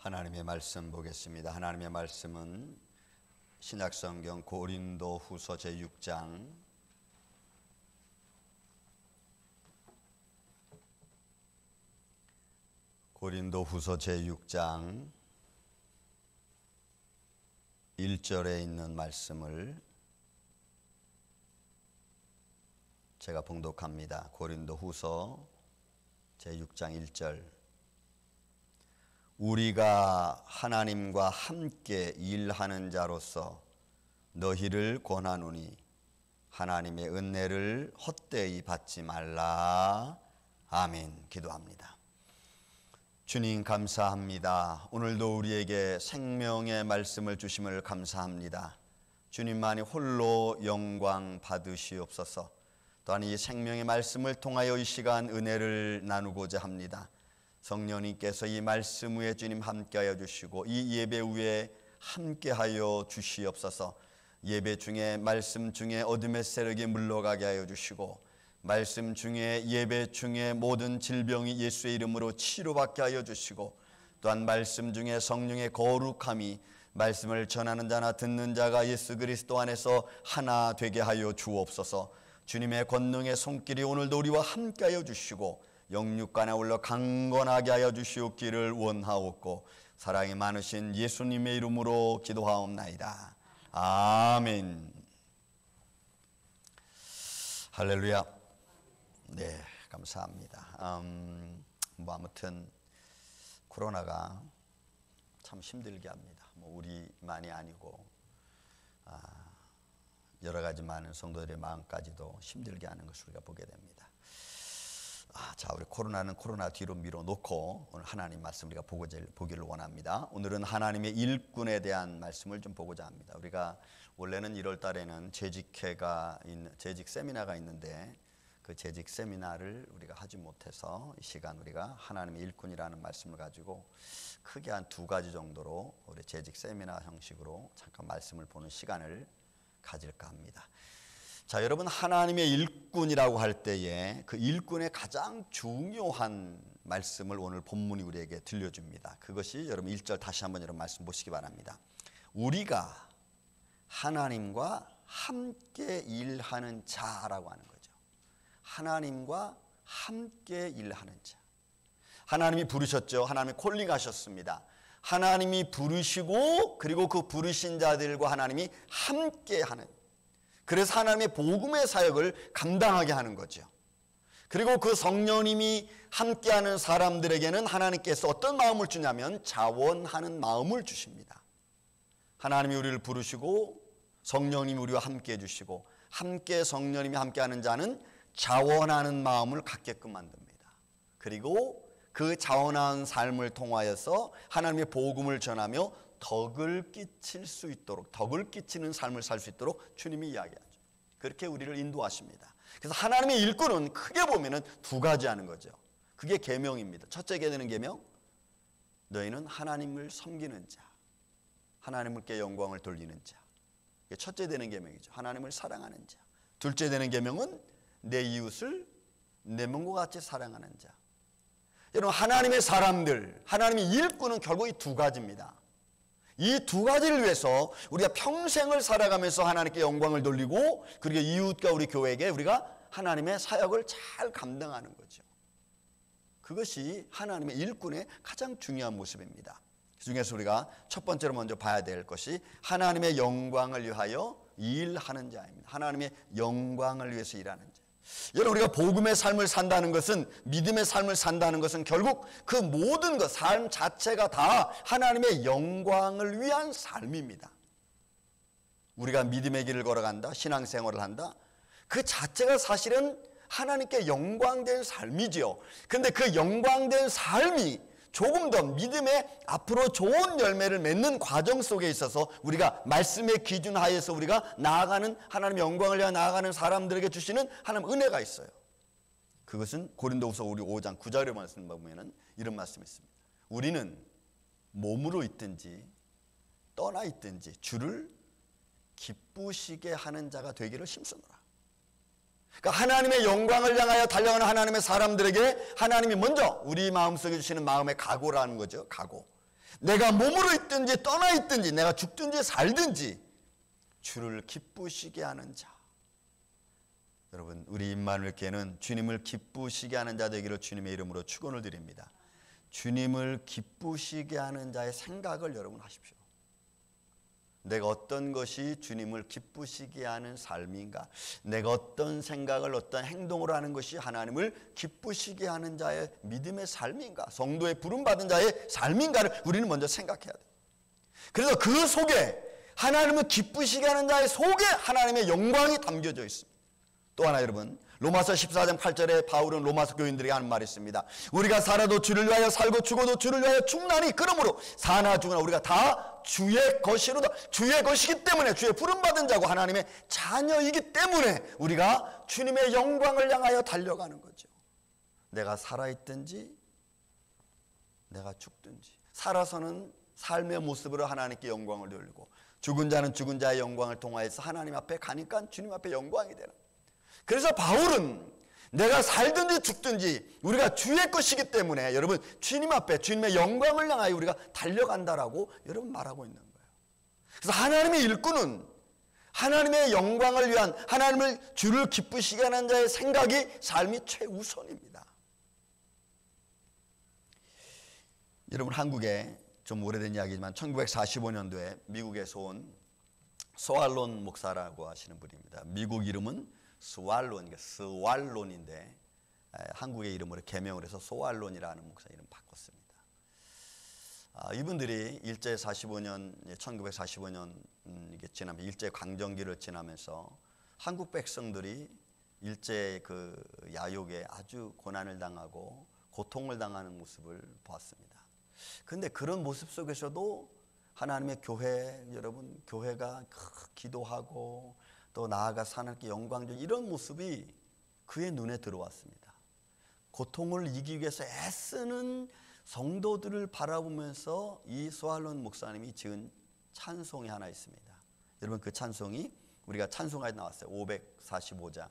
하나님의 말씀 보겠습니다. 하나님의 말씀은 신약성경 고린도후서 제6장 1절에 있는 말씀을 제가 봉독합니다. 고린도후서 제6장 1절. 우리가 하나님과 함께 일하는 자로서 너희를 권하노니 하나님의 은혜를 헛되이 받지 말라. 아멘. 기도합니다. 주님 감사합니다. 오늘도 우리에게 생명의 말씀을 주심을 감사합니다. 주님만이 홀로 영광 받으시옵소서. 또한 이 생명의 말씀을 통하여 이 시간 은혜를 나누고자 합니다. 성령님께서 이 말씀 위에 주님 함께하여 주시고 이 예배 위에 함께하여 주시옵소서. 예배 중에 말씀 중에 어둠의 세력이 물러가게 하여 주시고 말씀 중에 예배 중에 모든 질병이 예수의 이름으로 치료받게 하여 주시고 또한 말씀 중에 성령의 거룩함이 말씀을 전하는 자나 듣는 자가 예수 그리스도 안에서 하나 되게 하여 주옵소서. 주님의 권능의 손길이 오늘도 우리와 함께하여 주시고 영육간에 올라 강건하게 하여 주시옵기를 원하옵고 사랑이 많으신 예수님의 이름으로 기도하옵나이다. 아멘. 할렐루야. 네, 감사합니다. 아무튼 코로나가 참 힘들게 합니다. 우리만이 아니고 여러 가지 많은 성도들의 마음까지도 힘들게 하는 것을 우리가 보게 됩니다. 자, 우리 코로나는 코로나 뒤로 밀어놓고 오늘 하나님 말씀 우리가 보기를 원합니다. 오늘은 하나님의 일꾼에 대한 말씀을 좀 보고자 합니다. 우리가 원래는 1월 달에는 재직 세미나가 있는데 그 재직 세미나를 우리가 하지 못해서 이 시간 우리가 하나님의 일꾼이라는 말씀을 가지고 크게 한 2가지 정도로 우리 재직 세미나 형식으로 잠깐 말씀을 보는 시간을 가질까 합니다. 자, 여러분, 하나님의 일꾼이라고 할 때에 그 일꾼의 가장 중요한 말씀을 오늘 본문이 우리에게 들려줍니다. 그것이 여러분 1절 다시 한번 여러분 말씀 보시기 바랍니다. 우리가 하나님과 함께 일하는 자라고 하는 거죠. 하나님과 함께 일하는 자. 하나님이 부르셨죠. 하나님이 콜링하셨습니다. 하나님이 부르시고 그리고 그 부르신 자들과 하나님이 함께 하는, 그래서 하나님의 복음의 사역을 감당하게 하는 거죠. 그리고 그 성령님이 함께하는 사람들에게는 하나님께서 어떤 마음을 주냐면 자원하는 마음을 주십니다. 하나님이 우리를 부르시고 성령님이 우리와 함께해 주시고 함께 성령님이 함께하는 자는 자원하는 마음을 갖게끔 만듭니다. 그리고 그 자원한 삶을 통하여서 하나님의 복음을 전하며 덕을 끼칠 수 있도록, 덕을 끼치는 삶을 살 수 있도록 주님이 이야기하죠. 그렇게 우리를 인도하십니다. 그래서 하나님의 일꾼은 크게 보면은 2가지 하는 거죠. 그게 계명입니다. 첫째 되는 계명, 너희는 하나님을 섬기는 자, 하나님께 영광을 돌리는 자. 이게 첫째 되는 계명이죠. 하나님을 사랑하는 자. 둘째 되는 계명은 내 이웃을 내 몸과 같이 사랑하는 자. 여러분, 하나님의 사람들, 하나님의 일꾼은 결국 이 2가지입니다. 이 2가지를 위해서 우리가 평생을 살아가면서 하나님께 영광을 돌리고 그리고 이웃과 우리 교회에게 우리가 하나님의 사역을 잘 감당하는 거죠. 그것이 하나님의 일꾼의 가장 중요한 모습입니다. 그 중에서 우리가 첫 번째로 먼저 봐야 될 것이 하나님의 영광을 위하여 일하는 자입니다. 하나님의 영광을 위해서 일하는 자. 여러분, 우리가 복음의 삶을 산다는 것은, 믿음의 삶을 산다는 것은 결국 그 모든 것, 삶 자체가 다 하나님의 영광을 위한 삶입니다. 우리가 믿음의 길을 걸어간다, 신앙생활을 한다, 그 자체가 사실은 하나님께 영광된 삶이지요. 그런데 그 영광된 삶이 조금 더 믿음의 앞으로 좋은 열매를 맺는 과정 속에 있어서 우리가 말씀의 기준 하에서 우리가 나아가는, 하나님의 영광을 위해 나아가는 사람들에게 주시는 하나님 은혜가 있어요. 그것은 고린도후서 우리 5장 9절에 말씀 보면은 이런 말씀이 있습니다. 우리는 몸으로 있든지 떠나 있든지 주를 기쁘시게 하는 자가 되기를 힘쓰노라. 그러니까 하나님의 영광을 향하여 달려가는 하나님의 사람들에게 하나님이 먼저 우리 마음속에 주시는 마음의 각오라는 거죠. 각오. 내가 몸으로 있든지 떠나 있든지 내가 죽든지 살든지 주를 기쁘시게 하는 자. 여러분, 우리 임마누엘 교회는 주님을 기쁘시게 하는 자 되기를 주님의 이름으로 축원을 드립니다. 주님을 기쁘시게 하는 자의 생각을 여러분 하십시오. 내가 어떤 것이 주님을 기쁘시게 하는 삶인가? 내가 어떤 생각을 어떤 행동을 하는 것이 하나님을 기쁘시게 하는 자의 믿음의 삶인가? 성도의 부름받은 자의 삶인가를 우리는 먼저 생각해야 돼요. 그래서 그 속에 하나님을 기쁘시게 하는 자의 속에 하나님의 영광이 담겨져 있습니다. 또 하나 여러분, 로마서 14장 8절에 바울은 로마서 교인들에게 하는 말이 있습니다. 우리가 살아도 주를 위하여 살고 죽어도 주를 위하여 죽나니 그러므로 사나 죽으나 우리가 다 주의 것이로다. 주의 것이기 때문에 주의 부름받은 자고 하나님의 자녀이기 때문에 우리가 주님의 영광을 향하여 달려가는 거죠. 내가 살아있든지 내가 죽든지, 살아서는 삶의 모습으로 하나님께 영광을 돌리고 죽은 자는 죽은 자의 영광을 통하여서 하나님 앞에 가니까 주님 앞에 영광이 되는. 그래서 바울은 내가 살든지 죽든지 우리가 주의 것이기 때문에 여러분 주님 앞에 주님의 영광을 향하여 우리가 달려간다라고 여러분 말하고 있는 거예요. 그래서 하나님의 일꾼은 하나님의 영광을 위한, 하나님을 주를 기쁘시게 하는 자의 생각이 삶이 최우선입니다. 여러분, 한국에 좀 오래된 이야기지만 1945년도에 미국에서 온 소알론 목사라고 하시는 분입니다. 미국 이름은 스왈론인데 한국의 이름으로 개명을 해서 소알론이라는 목사 이름 바꿨습니다. 이분들이 일제 45년, 1945년 이게 지나면 일제 강점기를 지나면서 한국 백성들이 일제 그 야욕에 아주 고난을 당하고 고통을 당하는 모습을 보았습니다. 그런데 그런 모습 속에서도 하나님의 교회, 여러분 교회가 기도하고 또 나아가서 하나님께 영광 주는 이런 모습이 그의 눈에 들어왔습니다. 고통을 이기기 위해서 애쓰는 성도들을 바라보면서 이 소알론 목사님이 지은 찬송이 하나 있습니다. 여러분, 그 찬송이 우리가 찬송가에 나왔어요. 545장.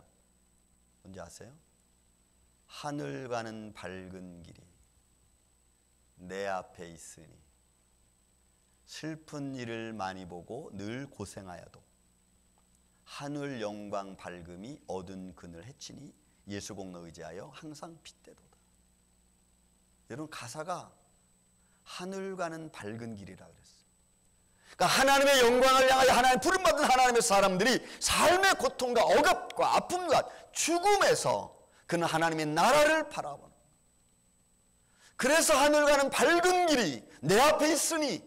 뭔지 아세요? 하늘 가는 밝은 길이 내 앞에 있으니 슬픈 일을 많이 보고 늘 고생하여도 하늘 영광 밝음이 어두운 그늘 해치니 예수 공로 의지하여 항상 빛되도다. 여러분, 가사가 하늘 가는 밝은 길이라 그랬어요. 그러니까 하나님의 영광을 향하여 하나님 부름받은 하나님의 사람들이 삶의 고통과 억압과 아픔과 죽음에서 그는 하나님의 나라를 바라보는. 그래서 하늘 가는 밝은 길이 내 앞에 있으니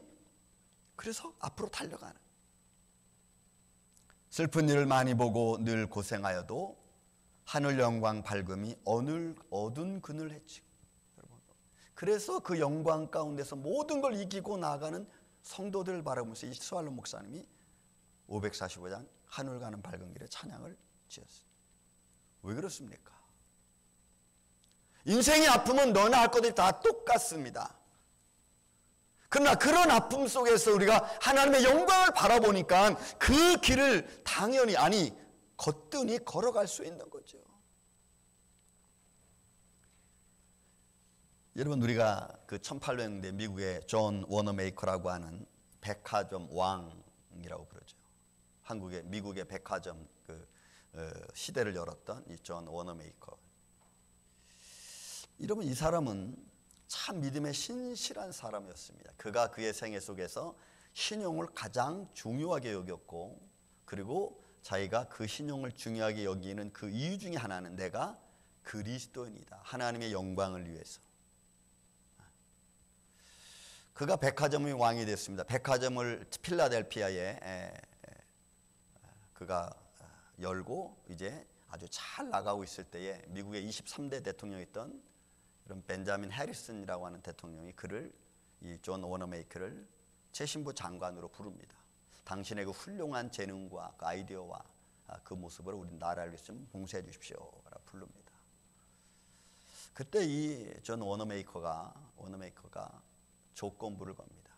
그래서 앞으로 달려가는. 슬픈 일을 많이 보고 늘 고생하여도 하늘 영광 밝음이 어두운 그늘 해치고. 그래서 그 영광 가운데서 모든 걸 이기고 나아가는 성도들을 바라보면서 이 소알론 목사님이 545장 하늘 가는 밝은 길에 찬양을 지었어요. 왜 그렇습니까? 인생의 아픔은 너나 할 것들이 다 똑같습니다. 그러나 그런 아픔 속에서 우리가 하나님의 영광을 바라보니까 그 길을 당연히 거뜬히 걸어갈 수 있는 거죠. 여러분, 우리가 그 1800년대 미국의 존 워너메이커라고 하는 백화점 왕이라고 부르죠. 미국의 백화점 시대를 열었던 이 존 워너메이커. 여러분, 이 사람은 참 믿음의 신실한 사람이었습니다. 그가 그의 생애 속에서 신용을 가장 중요하게 여겼고, 그리고 자기가 그 신용을 중요하게 여기는 그 이유 중에 하나는 내가 그리스도인이다. 하나님의 영광을 위해서. 그가 백화점의 왕이 됐습니다. 백화점을 필라델피아에 그가 열고 이제 아주 잘 나가고 있을 때에 미국의 23대 대통령이었던 이런 벤자민 해리슨이라고 하는 대통령이 그를, 이 존 워너메이커를 최신부 장관으로 부릅니다. 당신의 그 훌륭한 재능과 그 아이디어와 그 모습을 우리 나라를 위해서 좀 봉사해 주십시오라고 부릅니다. 그때 이 존 워너메이커가 조건부를 겁니다.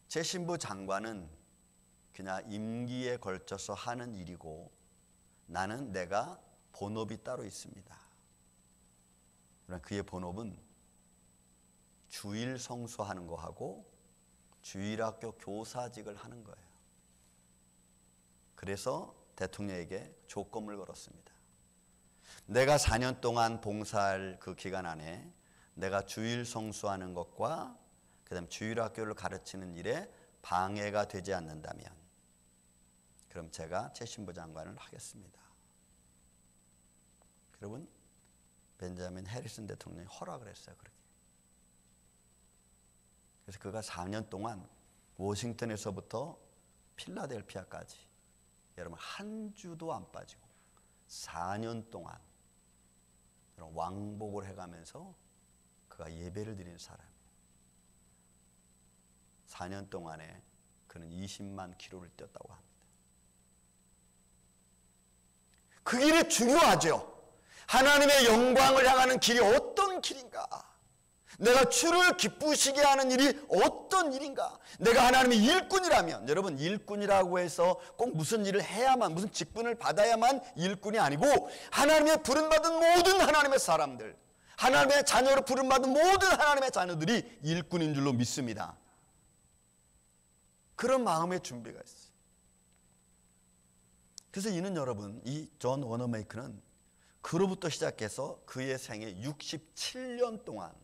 최신부 장관은 그냥 임기에 걸쳐서 하는 일이고 나는 내가 본업이 따로 있습니다. 그러나 그의 본업은 주일 성수하는 거하고 주일학교 교사직을 하는 거예요. 그래서 대통령에게 조건을 걸었습니다. 내가 4년 동안 봉사할 그 기간 안에 내가 주일 성수하는 것과 그다음 주일학교를 가르치는 일에 방해가 되지 않는다면 그럼 제가 최신부 장관을 하겠습니다. 여러분, 벤자민 해리슨 대통령이 허락을 했어요. 그렇게. 그래서 그가 4년 동안 워싱턴에서부터 필라델피아까지 여러분 한 주도 안 빠지고 4년 동안 왕복을 해가면서 그가 예배를 드리는 사람이에요. 4년 동안에 그는 20만 킬로를 뛰었다고 합니다. 그 길이 중요하죠. 하나님의 영광을 향하는 길이 어떤 길인가? 내가 주를 기쁘시게 하는 일이 어떤 일인가? 내가 하나님의 일꾼이라면, 여러분 일꾼이라고 해서 꼭 무슨 일을 해야만, 무슨 직분을 받아야만 일꾼이 아니고 하나님의 부름받은 모든 하나님의 사람들, 하나님의 자녀로 부름받은 모든 하나님의 자녀들이 일꾼인 줄로 믿습니다. 그런 마음의 준비가 있어요. 그래서 이는 여러분, 이 존 워너메이커는 그로부터 시작해서 그의 생애 67년 동안,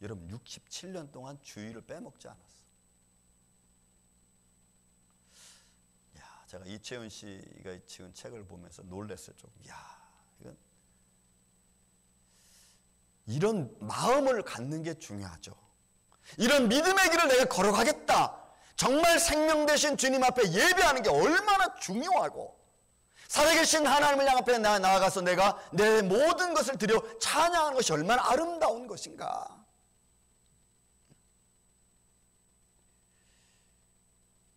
여러분 67년 동안 주일을 빼먹지 않았어요. 제가 이채훈 씨가 지은 책을 보면서 놀랐어요. 좀. 이건 이런 마음을 갖는 게 중요하죠. 이런 믿음의 길을 내가 걸어가겠다. 정말 생명 되신 주님 앞에 예배하는 게 얼마나 중요하고, 살아계신 하나님을 앞에 나아가서 내가 내 모든 것을 드려 찬양하는 것이 얼마나 아름다운 것인가.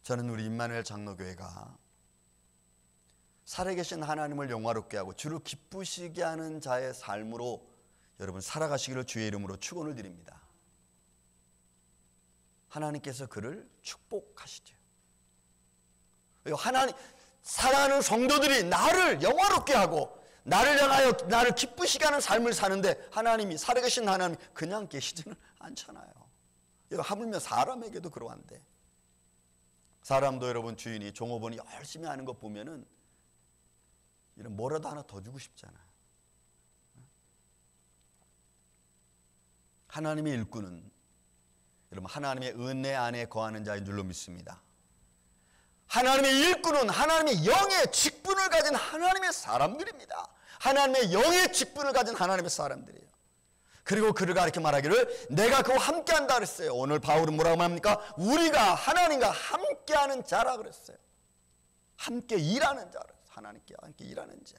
저는 우리 임마누엘 장로교회가 살아계신 하나님을 영화롭게 하고 주를 기쁘시게 하는 자의 삶으로 여러분 살아가시기를 주의 이름으로 축원을 드립니다. 하나님께서 그를 축복하시죠. 하나님, 사랑하는 성도들이 나를 영화롭게 하고 나를 향하여 나를 기쁘시게 하는 삶을 사는데 하나님이, 살아계신 하나님이 그냥 계시지는 않잖아요. 하물며 사람에게도 그러한데, 사람도 여러분 주인이 종업원이 열심히 하는 것 보면은 이런 뭐라도 하나 더 주고 싶잖아요. 하나님의 일꾼은 여러분 하나님의 은혜 안에 거하는 자인 줄로 믿습니다. 하나님의 일꾼은 하나님의 영의 직분을 가진 하나님의 사람들입니다. 하나님의 영의 직분을 가진 하나님의 사람들이에요. 그리고 그가 이렇게 말하기를 내가 그와 함께한다 그랬어요. 오늘 바울은 뭐라고 말합니까? 우리가 하나님과 함께하는 자라 그랬어요. 함께 일하는 자라. 하나님께 함께 일하는 자.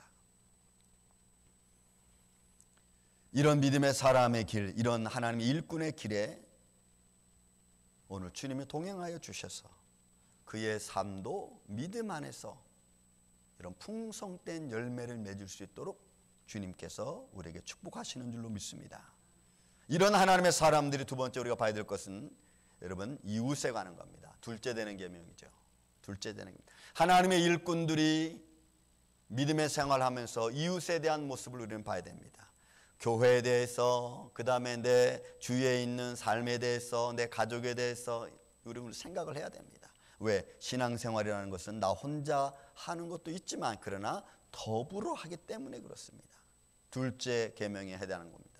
이런 믿음의 사람의 길, 이런 하나님의 일꾼의 길에 오늘 주님이 동행하여 주셔서 그의 삶도 믿음 안에서 이런 풍성된 열매를 맺을 수 있도록 주님께서 우리에게 축복하시는 줄로 믿습니다. 이런 하나님의 사람들이 두 번째 우리가 봐야 될 것은 여러분 이웃에 관한 겁니다. 둘째 되는 계명이죠. 둘째 되는 겁니다. 하나님의 일꾼들이 믿음의 생활하면서 이웃에 대한 모습을 우리는 봐야 됩니다. 교회에 대해서, 그 다음에 내 주위에 있는 삶에 대해서, 내 가족에 대해서 우리는 생각을 해야 됩니다. 왜? 신앙생활이라는 것은 나 혼자 하는 것도 있지만 그러나 더불어 하기 때문에 그렇습니다. 둘째 계명에 해당하는 겁니다.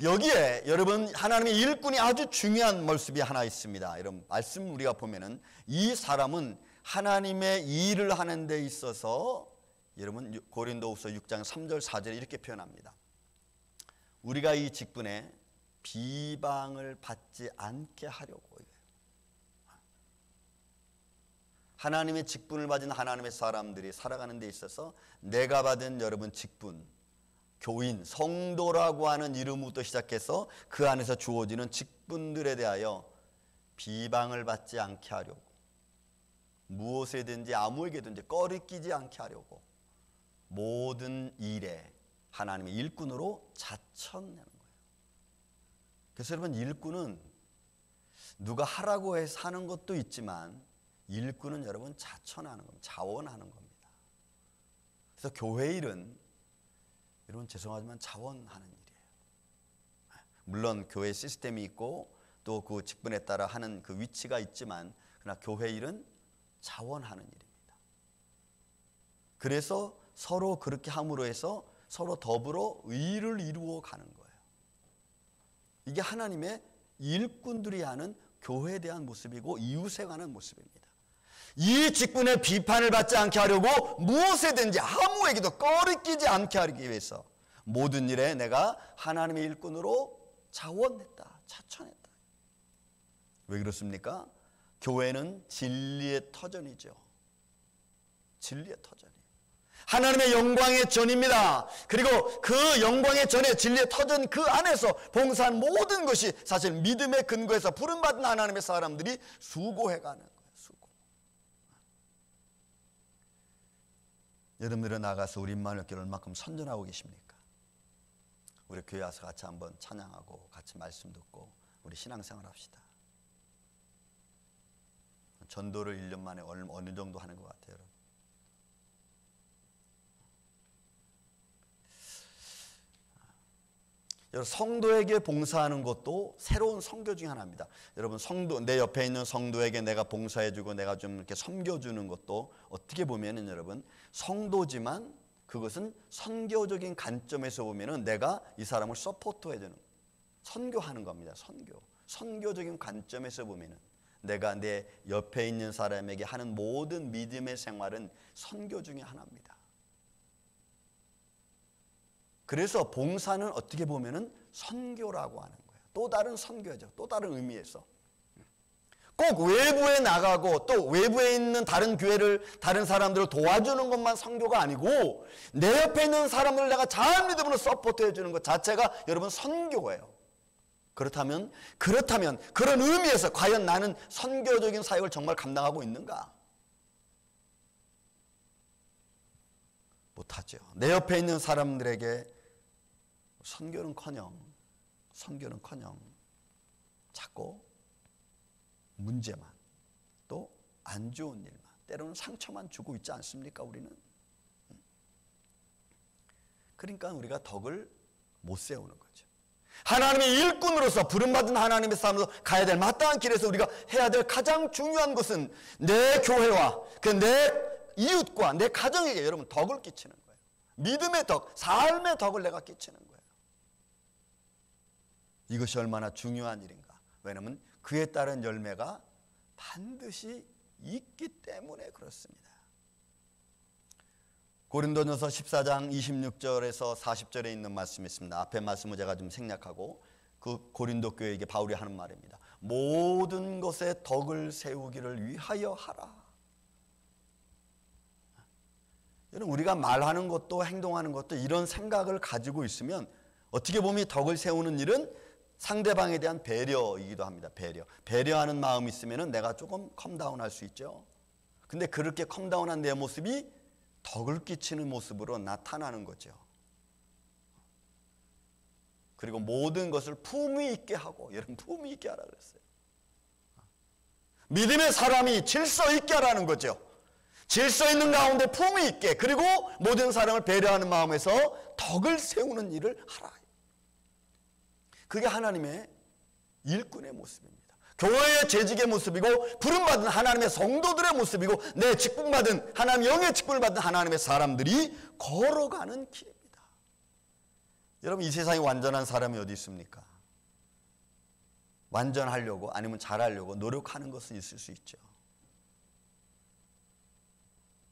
여기에 여러분 하나님의 일꾼이 아주 중요한 모습이 하나 있습니다. 이런 말씀 우리가 보면은 이 사람은 하나님의 일을 하는 데 있어서 여러분 고린도후서 6장 3절 4절에 이렇게 표현합니다. 우리가 이 직분에 비방을 받지 않게 하려고. 하나님의 직분을 받은 하나님의 사람들이 살아가는 데 있어서 내가 받은 여러분 직분, 교인, 성도라고 하는 이름부터 시작해서 그 안에서 주어지는 직분들에 대하여 비방을 받지 않게 하려고, 무엇에든지 아무에게든지 꺼리끼지 않게 하려고 모든 일에 하나님의 일꾼으로 자천하는 거예요. 그래서 여러분 일꾼은 누가 하라고 해서 하는 것도 있지만 일꾼은 여러분 자천하는 겁니다. 자원하는 겁니다. 그래서 교회 일은 여러분 죄송하지만 자원하는 일이에요. 물론 교회 시스템이 있고 또 그 직분에 따라 하는 그 위치가 있지만 그러나 교회 일은 자원하는 일입니다. 그래서 서로 그렇게 함으로 해서 서로 더불어 의를 이루어 가는 거예요. 이게 하나님의 일꾼들이 하는 교회에 대한 모습이고 이웃에 관한 모습입니다. 이 직분의 비판을 받지 않게 하려고 무엇에든지 아무에게도 꺼리끼지 않게 하기 위해서 모든 일에 내가 하나님의 일꾼으로 자원했다, 차천했다. 왜 그렇습니까? 교회는 진리의 터전이죠. 진리의 터전이에요. 하나님의 영광의 전입니다. 그리고 그 영광의 전에 진리의 터전 그 안에서 봉사한 모든 것이 사실 믿음의 근거에서 부름받은 하나님의 사람들이 수고해가는 거예요. 수고. 여러분들은 나가서 우리 임마누엘교회를 얼마큼 선전하고 계십니까? 우리 교회 와서 같이 한번 찬양하고 같이 말씀 듣고 우리 신앙생활 합시다. 전도를 1년 만에 어느 정도 하는 것 같아요, 여러분. 여러분, 성도에게 봉사하는 것도 새로운 선교 중에 하나입니다. 여러분, 성도, 내 옆에 있는 성도에게 내가 봉사해주고 내가 좀 이렇게 섬겨주는 것도 어떻게 보면은 여러분, 성도지만 그것은 선교적인 관점에서 보면은 내가 이 사람을 서포트해주는, 선교하는 겁니다. 선교적인 관점에서 보면은 내가 내 옆에 있는 사람에게 하는 모든 믿음의 생활은 선교 중에 하나입니다. 그래서 봉사는 어떻게 보면은 선교라고 하는 거예요. 또 다른 선교죠. 또 다른 의미에서. 꼭 외부에 나가고 또 외부에 있는 다른 교회를, 다른 사람들을 도와주는 것만 선교가 아니고 내 옆에 있는 사람들을 내가 잘 믿음으로 서포트해 주는 것 자체가 여러분 선교예요. 그렇다면 그런 의미에서 과연 나는 선교적인 사역을 정말 감당하고 있는가? 못하죠. 내 옆에 있는 사람들에게 선교는커녕 자꾸 문제만 또 안 좋은 일만 때로는 상처만 주고 있지 않습니까? 우리는. 그러니까 우리가 덕을 못 세우는 거죠. 하나님의 일꾼으로서 부름받은 하나님의 사람으로 가야 될 마땅한 길에서 우리가 해야 될 가장 중요한 것은 내 교회와 내 이웃과 내 가정에게 여러분 덕을 끼치는 거예요. 믿음의 덕, 삶의 덕을 내가 끼치는 거예요. 이것이 얼마나 중요한 일인가. 왜냐하면 그에 따른 열매가 반드시 있기 때문에 그렇습니다. 고린도전서 14장 26절에서 40절에 있는 말씀이 있습니다. 앞에 말씀을 제가 좀 생략하고 그 고린도 교회에게 바울이 하는 말입니다. 모든 것에 덕을 세우기를 위하여 하라. 여러분, 우리가 말하는 것도 행동하는 것도 이런 생각을 가지고 있으면 어떻게 보면 덕을 세우는 일은 상대방에 대한 배려이기도 합니다. 배려하는 마음이 있으면 내가 조금 컴다운할 수 있죠. 근데 그렇게 컴다운한 내 모습이 덕을 끼치는 모습으로 나타나는 거죠. 그리고 모든 것을 품위 있게 하고, 여러분 품위 있게 하라 그랬어요. 믿음의 사람이 질서 있게 하라는 거죠. 질서 있는 가운데 품위 있게, 그리고 모든 사람을 배려하는 마음에서 덕을 세우는 일을 하라. 그게 하나님의 일꾼의 모습입니다. 교회의 재직의 모습이고 부름받은 하나님의 성도들의 모습이고 내 직분받은 하나님 영의 직분을 받은 하나님의 사람들이 걸어가는 길입니다. 여러분, 이 세상에 완전한 사람이 어디 있습니까? 완전하려고 아니면 잘하려고 노력하는 것은 있을 수 있죠.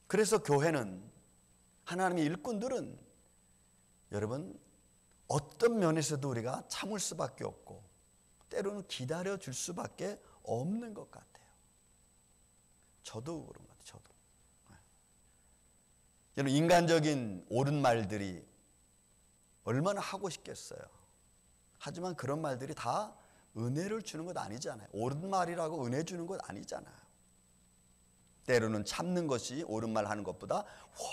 그래서 교회는, 하나님의 일꾼들은 여러분 어떤 면에서도 우리가 참을 수밖에 없고 때로는 기다려줄 수밖에 없는 것 같아요. 저도 그런 것 같아요. 저도. 여러분, 인간적인 옳은 말들이 얼마나 하고 싶겠어요. 하지만 그런 말들이 다 은혜를 주는 것 아니잖아요. 옳은 말이라고 은혜 주는 것 아니잖아요. 때로는 참는 것이 옳은 말 하는 것보다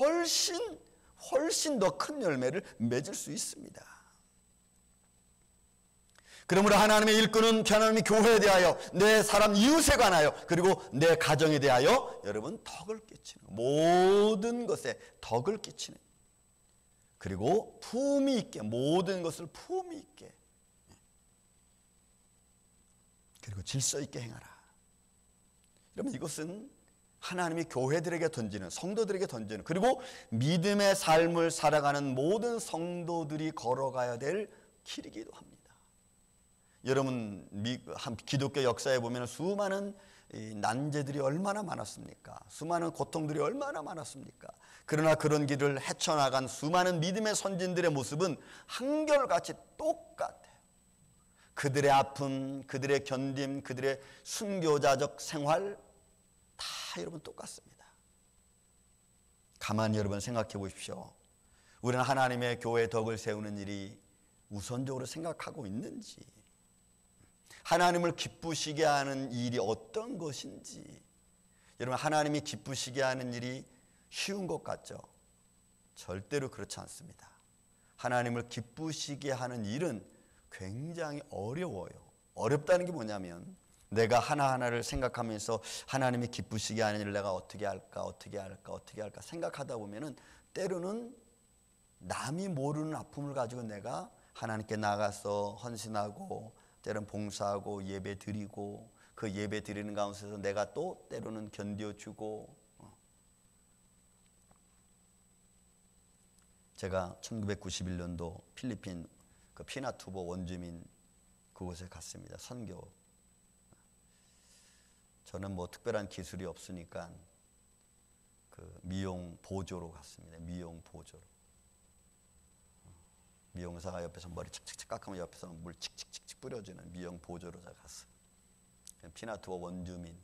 훨씬 더 큰 열매를 맺을 수 있습니다. 그러므로 하나님의 일꾼은 하나님의 교회에 대하여, 내 사람 이웃에 관하여, 그리고 내 가정에 대하여 여러분 덕을 끼치는, 모든 것에 덕을 끼치는, 그리고 품위 있게, 모든 것을 품위 있게 그리고 질서 있게 행하라. 여러분, 이것은 하나님이 교회들에게 던지는, 성도들에게 던지는, 그리고 믿음의 삶을 살아가는 모든 성도들이 걸어가야 될 길이기도 합니다. 여러분, 기독교 역사에 보면 수많은 난제들이 얼마나 많았습니까? 수많은 고통들이 얼마나 많았습니까? 그러나 그런 길을 헤쳐나간 수많은 믿음의 선진들의 모습은 한결같이 똑같아요. 그들의 아픔, 그들의 견딤, 그들의 순교자적 생활 다 여러분 똑같습니다. 가만히 여러분 생각해 보십시오. 우리는 하나님의 교회 덕을 세우는 일이 우선적으로 생각하고 있는지, 하나님을 기쁘시게 하는 일이 어떤 것인지. 여러분, 하나님이 기쁘시게 하는 일이 쉬운 것 같죠? 절대로 그렇지 않습니다. 하나님을 기쁘시게 하는 일은 굉장히 어려워요. 어렵다는 게 뭐냐면, 내가 하나하나를 생각하면서 하나님이 기쁘시게 하는 일을 내가 어떻게 할까 생각하다 보면은 때로는 남이 모르는 아픔을 가지고 내가 하나님께 나가서 헌신하고, 때로는 봉사하고 예배 드리고, 그 예배 드리는 가운데서 내가 또 때로는 견뎌주고. 제가 1991년도 필리핀 그 피나투보 원주민 그곳에 갔습니다. 선교. 저는 뭐 특별한 기술이 없으니까 그 미용 보조로 갔습니다. 미용 보조로. 미용사가 옆에서 머리 칙칙칙 깎으면 옆에서 물 칙칙칙 뿌려주는 미용 보조로 제가 갔어요. 피나투보 원주민.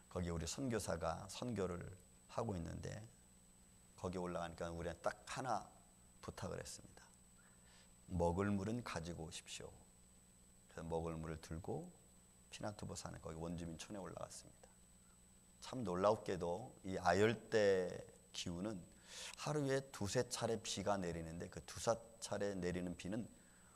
거기 우리 선교사가 선교를 하고 있는데, 거기 올라가니까 우리는 딱 하나 부탁을 했습니다. 먹을 물은 가지고 오십시오. 그래서 먹을 물을 들고 피나투보 산에 거기 원주민촌에 올라갔습니다. 참 놀랍게도 이 아열대 기후는 하루에 두세 차례 비가 내리는데, 그 두세 차례 내리는 비는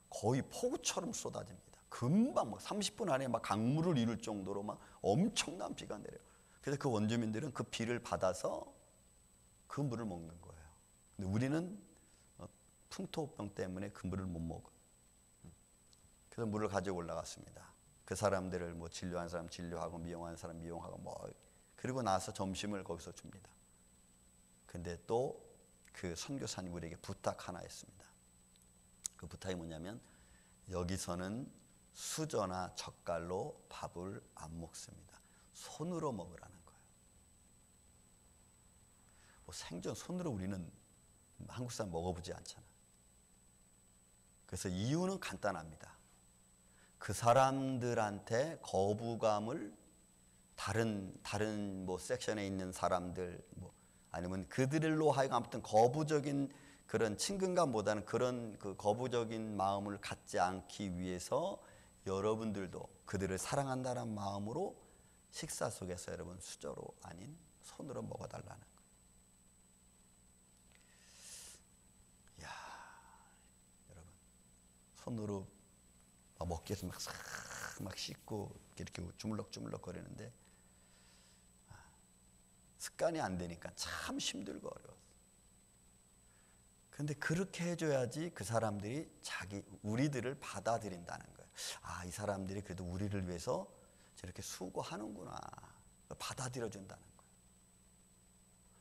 거의 폭우처럼 쏟아집니다. 금방 막 30분 안에 막 강물을 이룰 정도로 막 엄청난 비가 내려요. 그래서 그 원주민들은 그 비를 받아서 그 물을 먹는 거예요. 근데 우리는 풍토병 때문에 그 물을 못 먹어요. 그래서 물을 가지고 올라갔습니다. 그 사람들을 뭐 진료한 사람 진료하고, 미용한 사람 미용하고, 뭐 그리고 나서 점심을 거기서 줍니다. 근데 또 그 선교사님 우리에게 부탁 하나 했습니다. 그 부탁이 뭐냐면, 여기서는 수저나 젓갈로 밥을 안 먹습니다. 손으로 먹으라는 거예요. 뭐 생전 손으로 우리는 한국 사람 먹어보지 않잖아. 그래서 이유는 간단합니다. 그 사람들한테 거부감을, 다른 뭐 섹션에 있는 사람들, 뭐 아니면 그들로 하여금 아무튼 거부적인 그런 친근감보다는 그런 그 거부적인 마음을 갖지 않기 위해서 여러분들도 그들을 사랑한다는 마음으로 식사 속에서 여러분 수저로 아닌 손으로 먹어달라는 거예요. 이야, 여러분, 손으로 먹기 위해서 막 씻고 이렇게 주물럭주물럭 거리는데 습관이 안 되니까 참 힘들고 어려웠어요. 그런데 그렇게 해줘야지 그 사람들이 우리들을 받아들인다는 거예요. 아, 이 사람들이 그래도 우리를 위해서 저렇게 수고하는구나, 받아들여준다는 거예요.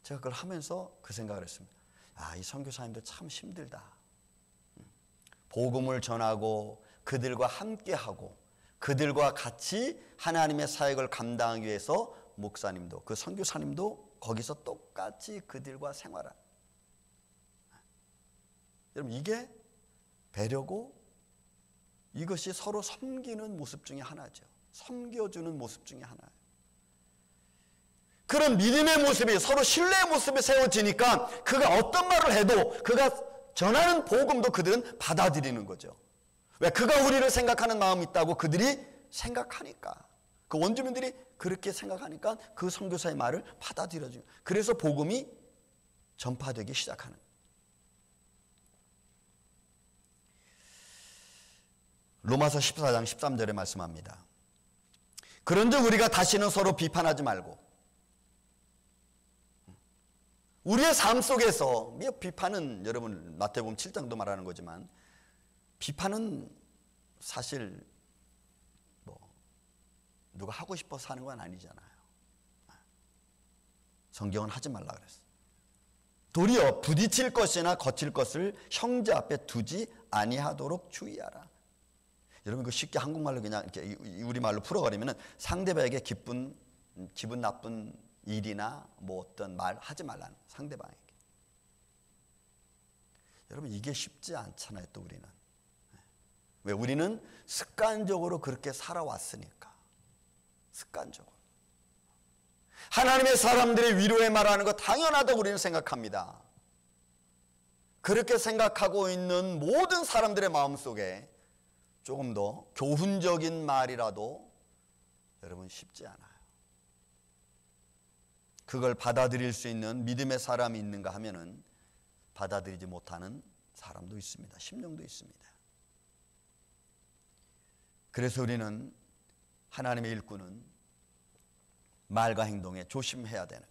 제가 그걸 하면서 그 생각을 했습니다. 아, 이 선교사님들 참 힘들다. 복음을 전하고 그들과 함께하고 그들과 같이 하나님의 사역을 감당하기 위해서 목사님도, 그 선교사님도 거기서 똑같이 그들과 생활한. 여러분, 이게 배려고, 이것이 서로 섬기는 모습 중에 하나죠. 섬겨주는 모습 중에 하나예요. 그런 믿음의 모습이, 서로 신뢰의 모습이 세워지니까 그가 어떤 말을 해도, 그가 전하는 복음도 그들은 받아들이는 거죠. 왜? 그가 우리를 생각하는 마음이 있다고 그들이 생각하니까. 그 원주민들이 그렇게 생각하니까 그 선교사의 말을 받아들여줘요. 그래서 복음이 전파되기 시작하는 거예요. 로마서 14장 13절에 말씀합니다. 그런즉 우리가 다시는 서로 비판하지 말고, 우리의 삶 속에서, 비판은 여러분 마태복음 7장도 말하는 거지만, 비판은 사실 누가 하고 싶어서 하는 건 아니잖아요. 성경은 하지 말라 그랬어요. 도리어 부딪힐 것이나 거칠 것을 형제 앞에 두지 아니하도록 주의하라. 여러분 그 쉽게 한국말로 그냥 이렇게 우리말로 풀어버리면은 상대방에게 기분 나쁜 일이나 뭐 어떤 말 하지 말라는 거예요. 상대방에게. 여러분 이게 쉽지 않잖아요. 또 우리는 왜 우리는 습관적으로 그렇게 살아왔으니까. 습관적으로 하나님의 사람들의 위로에 말하는 거 당연하다고 우리는 생각합니다. 그렇게 생각하고 있는 모든 사람들의 마음속에 조금 더 교훈적인 말이라도 여러분 쉽지 않아요. 그걸 받아들일 수 있는 믿음의 사람이 있는가 하면은 받아들이지 못하는 사람도 있습니다. 심령도 있습니다. 그래서 우리는 하나님의 일꾼은 말과 행동에 조심해야 되는.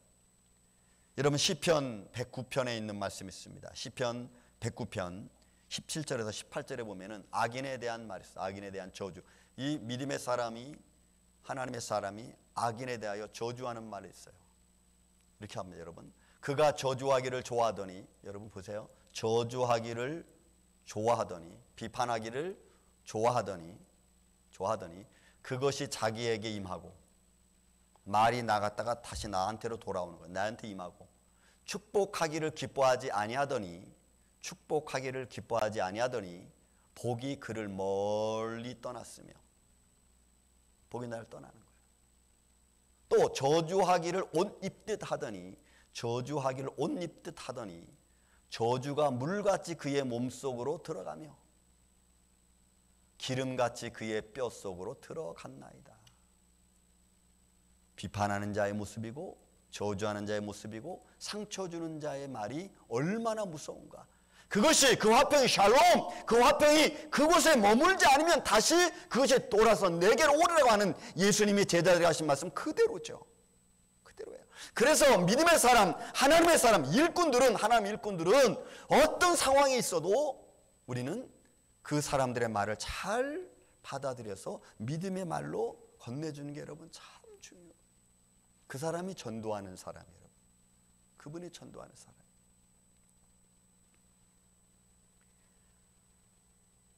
여러분 시편 109편에 있는 말씀이 있습니다. 시편 109편 17절에서 18절에 보면은 악인에 대한 말이 있어요. 악인에 대한 저주. 이 믿음의 사람이 하나님의 사람이 악인에 대하여 저주하는 말이 있어요. 이렇게 합니다. 여러분 그가 저주하기를 좋아하더니 여러분 보세요. 저주하기를 좋아하더니 비판하기를 좋아하더니 그것이 자기에게 임하고 말이 나갔다가 다시 나한테로 돌아오는 거예요. 나한테 임하고 축복하기를 기뻐하지 아니하더니 복이 그를 멀리 떠났으며 복이 나를 떠나는 거예요. 또 저주하기를 옷 입듯 하더니 저주가 물같이 그의 몸속으로 들어가며 기름같이 그의 뼛속으로 들어갔나이다. 비판하는 자의 모습이고 저주하는 자의 모습이고 상처 주는 자의 말이 얼마나 무서운가. 그것이 그 화평이 샬롬, 그 화평이 그곳에 머물지 않으면 다시 그것이 돌아서 내게로 오르라고 하는 예수님이 제자들에게 하신 말씀 그대로죠. 그대로예요. 그래서 믿음의 사람, 하나님의 사람, 하나님 일꾼들은 어떤 상황이 있어도 우리는 그 사람들의 말을 잘 받아들여서 믿음의 말로 건네주는 게 여러분 참 중요해요. 그 사람이 전도하는 사람이에요. 여러분. 그분이 전도하는 사람.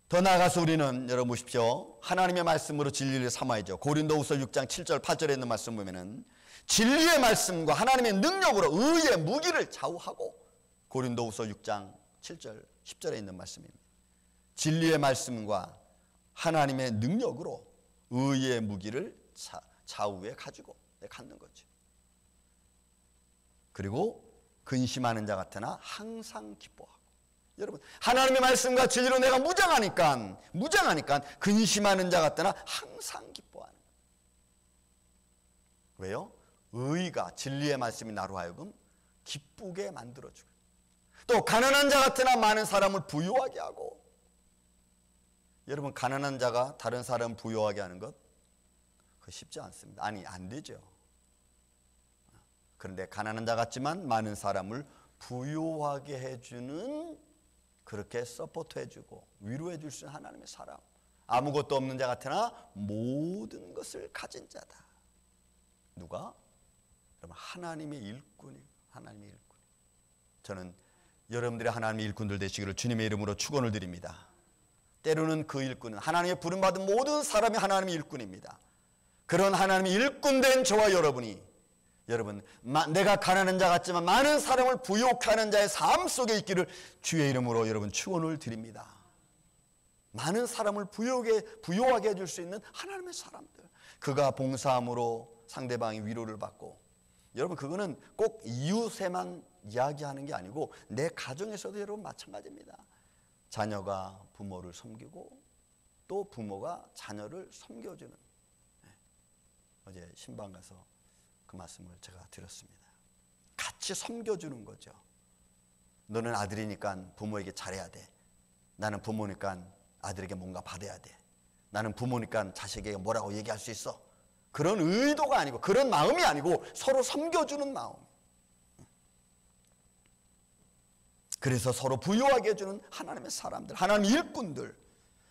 더 나아가서 우리는 여러분 보십시오. 하나님의 말씀으로 진리를 삼아야죠. 고린도후서 6장 7절 8절에 있는 말씀 보면은 진리의 말씀과 하나님의 능력으로 의의 무기를 좌우하고 고린도후서 6장 7절 10절에 있는 말씀입니다. 진리의 말씀과 하나님의 능력으로 의의 무기를 좌우에 가지고 갖는 거죠. 그리고 근심하는 자 같으나 항상 기뻐하고. 여러분 하나님의 말씀과 진리로 내가 무장하니까 근심하는 자 같으나 항상 기뻐하는 거예요. 왜요? 의가 진리의 말씀이 나로 하여금 기쁘게 만들어주고 또 가난한 자 같으나 많은 사람을 부유하게 하고. 여러분 가난한 자가 다른 사람 부유하게 하는 것 그거 쉽지 않습니다. 아니 안 되죠. 그런데 가난한 자 같지만 많은 사람을 부유하게 해주는 그렇게 서포트 해주고 위로해 줄 수 있는 하나님의 사람. 아무것도 없는 자 같으나 모든 것을 가진 자다. 누가? 여러분 하나님의 일꾼이. 하나님의 일꾼. 저는 여러분들이 하나님의 일꾼들 되시기를 주님의 이름으로 축원을 드립니다. 때로는 그 일꾼은 하나님의 부름받은 모든 사람이 하나님의 일꾼입니다. 그런 하나님의 일꾼된 저와 여러분이 여러분 내가 가난한 자 같지만 많은 사람을 부유케 하는 자의 삶 속에 있기를 주의 이름으로 여러분 축원을 드립니다. 많은 사람을 부유하게 해줄 수 있는 하나님의 사람들. 그가 봉사함으로 상대방이 위로를 받고. 여러분 그거는 꼭 이웃에만 이야기하는 게 아니고 내 가정에서도 여러분 마찬가지입니다. 자녀가 부모를 섬기고 또 부모가 자녀를 섬겨주는. 어제 신방 가서 그 말씀을 제가 드렸습니다. 같이 섬겨주는 거죠. 너는 아들이니까 부모에게 잘해야 돼. 나는 부모니까 아들에게 뭔가 받아야 돼. 나는 부모니까 자식에게 뭐라고 얘기할 수 있어. 그런 의도가 아니고 그런 마음이 아니고 서로 섬겨주는 마음. 그래서 서로 부유하게 해주는 하나님의 사람들, 하나님의 일꾼들.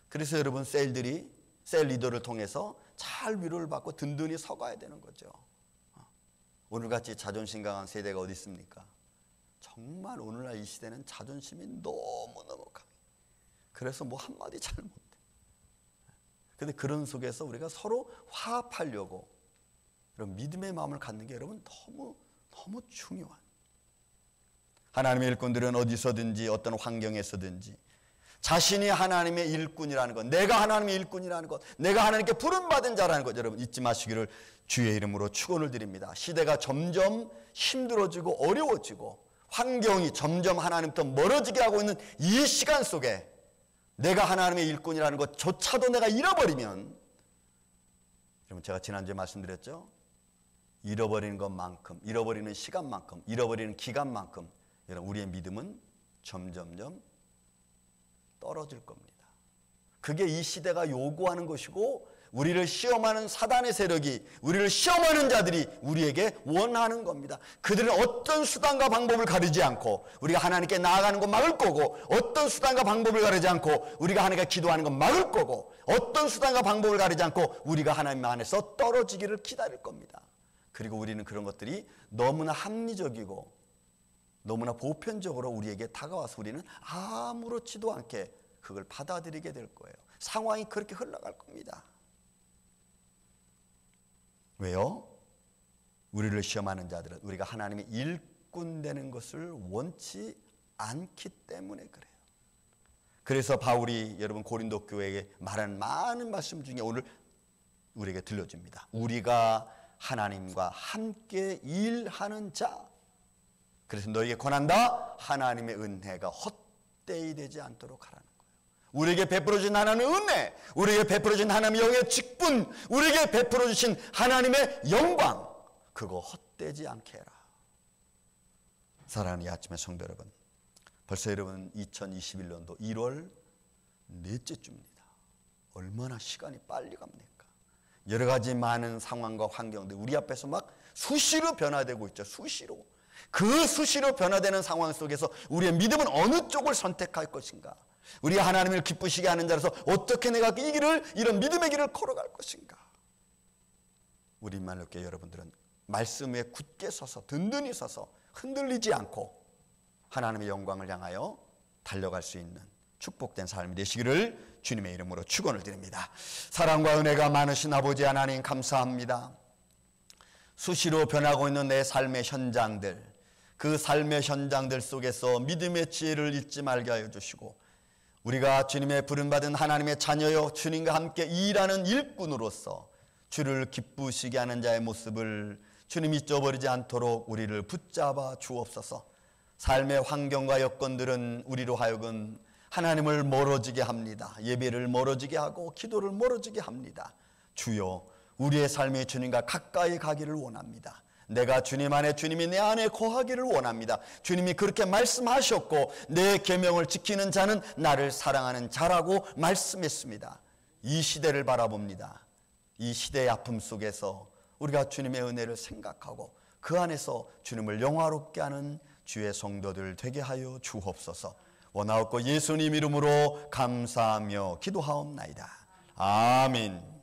그래서 여러분 셀들이 셀 리더를 통해서 잘 위로를 받고 든든히 서가야 되는 거죠. 오늘같이 자존심 강한 세대가 어디 있습니까? 정말 오늘날 이 시대는 자존심이 너무너무 강해. 그래서 뭐 한마디 잘 못해. 근데 그런 속에서 우리가 서로 화합하려고 이런 믿음의 마음을 갖는 게 여러분 너무 중요한. 하나님의 일꾼들은 어디서든지 어떤 환경에서든지 자신이 하나님의 일꾼이라는 것, 내가 하나님의 일꾼이라는 것, 내가 하나님께 부름받은 자라는 것 여러분 잊지 마시기를 주의 이름으로 축원을 드립니다. 시대가 점점 힘들어지고 어려워지고 환경이 점점 하나님부터 멀어지게 하고 있는 이 시간 속에 내가 하나님의 일꾼이라는 것조차도 내가 잃어버리면, 여러분 제가 지난주에 말씀드렸죠? 잃어버리는 것만큼, 잃어버리는 시간만큼, 잃어버리는 기간만큼 여러분 우리의 믿음은 점점점 떨어질 겁니다. 그게 이 시대가 요구하는 것이고 우리를 시험하는 사단의 세력이, 우리를 시험하는 자들이 우리에게 원하는 겁니다. 그들은 어떤 수단과 방법을 가리지 않고 우리가 하나님께 나아가는 것 막을 거고, 어떤 수단과 방법을 가리지 않고 우리가 하나님께 기도하는 것 막을 거고, 어떤 수단과 방법을 가리지 않고 우리가 하나님 안에서 떨어지기를 기다릴 겁니다. 그리고 우리는 그런 것들이 너무나 합리적이고 너무나 보편적으로 우리에게 다가와서 우리는 아무렇지도 않게 그걸 받아들이게 될 거예요. 상황이 그렇게 흘러갈 겁니다. 왜요? 우리를 시험하는 자들은 우리가 하나님의 일꾼 되는 것을 원치 않기 때문에 그래요. 그래서 바울이 여러분 고린도 교회에게 말하는 많은 말씀 중에 오늘 우리에게 들려줍니다. 우리가 하나님과 함께 일하는 자, 그래서 너에게 권한다. 하나님의 은혜가 헛되이 되지 않도록 하라는 거예요. 우리에게 베풀어진 하나님의 은혜, 우리에게 베풀어진 하나님의 영의 직분, 우리에게 베풀어주신 하나님의 영광, 그거 헛되지 않게 해라. 사랑하는 이 아침의 성도 여러분, 벌써 여러분 2021년도 1월 넷째 주입니다. 얼마나 시간이 빨리 갑니까? 여러 가지 많은 상황과 환경들 우리 앞에서 막 수시로 변화되고 있죠. 수시로. 그 수시로 변화되는 상황 속에서 우리의 믿음은 어느 쪽을 선택할 것인가? 우리가 하나님을 기쁘시게 하는 자로서 어떻게 내가 이 길을, 이런 믿음의 길을 걸어갈 것인가? 우리말로 여러분들은 말씀 위에 굳게 서서 든든히 서서 흔들리지 않고 하나님의 영광을 향하여 달려갈 수 있는 축복된 삶이 되시기를 주님의 이름으로 축원을 드립니다. 사랑과 은혜가 많으신 아버지 하나님 감사합니다. 수시로 변하고 있는 내 삶의 현장들, 그 삶의 현장들 속에서 믿음의 지혜를 잊지 말게 하여 주시고, 우리가 주님의 부름받은 하나님의 자녀여 주님과 함께 일하는 일꾼으로서 주를 기쁘시게 하는 자의 모습을 주님 잊어버리지 않도록 우리를 붙잡아 주옵소서. 삶의 환경과 여건들은 우리로 하여금 하나님을 멀어지게 합니다. 예배를 멀어지게 하고 기도를 멀어지게 합니다. 주여, 우리의 삶이 주님과 가까이 가기를 원합니다. 내가 주님 안에, 주님이 내 안에 거하기를 원합니다. 주님이 그렇게 말씀하셨고 내 계명을 지키는 자는 나를 사랑하는 자라고 말씀했습니다. 이 시대를 바라봅니다. 이 시대의 아픔 속에서 우리가 주님의 은혜를 생각하고 그 안에서 주님을 영화롭게 하는 주의 성도들 되게 하여 주옵소서. 원하옵고 예수님 이름으로 감사하며 기도하옵나이다. 아멘.